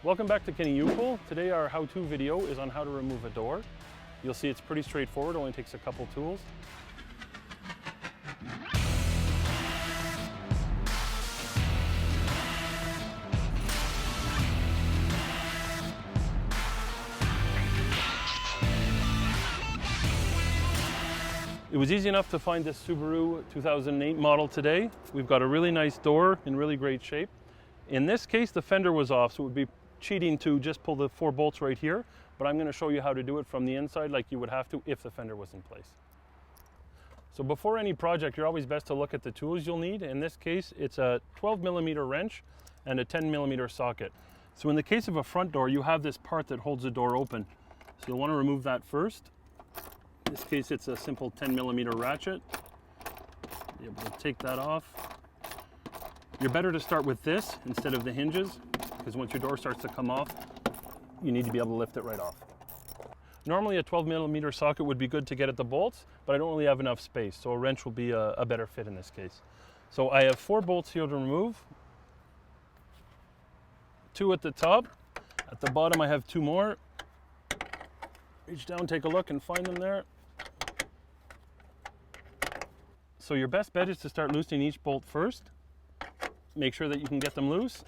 Welcome back to Kenny U-Pull. Today our how-to video is on how to remove a door. You'll see it's pretty straightforward, only takes a couple tools. It was easy enough to find this Subaru 2008 model today. We've got a really nice door in really great shape. In this case, the fender was off, so it would be cheating to just pull the 4 bolts right here, but I'm going to show you how to do it from the inside like you would have to if the fender was in place. So before any project, you're always best to look at the tools you'll need. In this case, it's a 12mm wrench and a 10mm socket. So in the case of a front door, you have this part that holds the door open. So you'll want to remove that first. In this case, it's a simple 10mm ratchet. Be able to take that off. You're better to start with this instead of the hinges, because once your door starts to come off, you need to be able to lift it right off. Normally a 12mm socket would be good to get at the bolts, but I don't really have enough space, so a wrench will be a better fit in this case. So I have 4 bolts here to remove. 2 at the top. At the bottom I have 2 more. Reach down, take a look, and find them there. So your best bet is to start loosening each bolt first. Make sure that you can get them loose.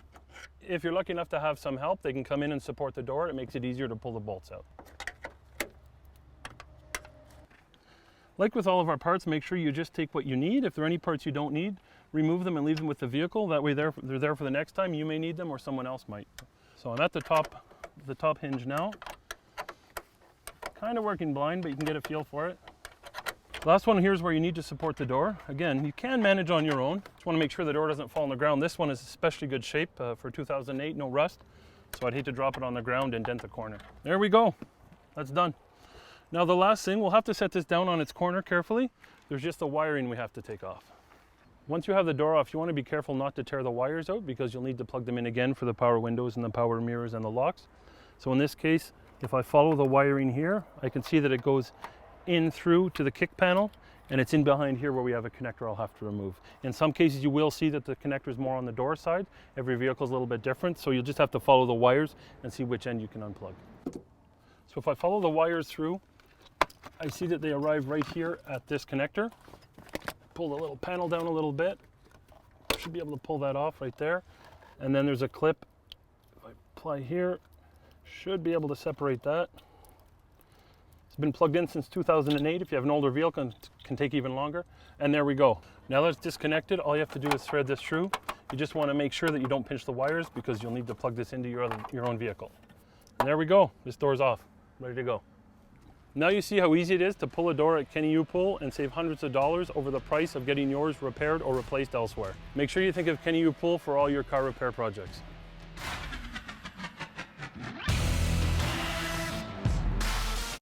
If you're lucky enough to have some help, they can come in and support the door. It makes it easier to pull the bolts out. Like with all of our parts, make sure you just take what you need. If there are any parts you don't need, remove them and leave them with the vehicle. That way they're there for the next time. You may need them or someone else might. So I'm at the top hinge now. Kind of working blind, but you can get a feel for it. Last one here is where you need to support the door. Again, you can manage on your own. Just want to make sure the door doesn't fall on the ground. This one is especially good shape for 2008, no rust. So I'd hate to drop it on the ground and dent the corner. There we go. That's done. Now the last thing, we'll have to set this down on its corner carefully. There's just the wiring we have to take off. Once you have the door off, you want to be careful not to tear the wires out because you'll need to plug them in again for the power windows and the power mirrors and the locks. So in this case, if I follow the wiring here, I can see that it goes in through to the kick panel, and it's in behind here where we have a connector I'll have to remove. In some cases you will see that the connector is more on the door side. Every vehicle is a little bit different, so you'll just have to follow the wires and see which end you can unplug. So if I follow the wires through, I see that they arrive right here at this connector. Pull the little panel down a little bit. Should be able to pull that off right there. And then there's a clip. If I apply here, should be able to separate that. It's been plugged in since 2008. If you have an older vehicle, it can take even longer. And there we go. Now that it's disconnected, all you have to do is thread this through. You just want to make sure that you don't pinch the wires because you'll need to plug this into your own vehicle. And there we go. This door's off, ready to go. Now you see how easy it is to pull a door at Kenny U-Pull and save hundreds of dollars over the price of getting yours repaired or replaced elsewhere. Make sure you think of Kenny U-Pull for all your car repair projects.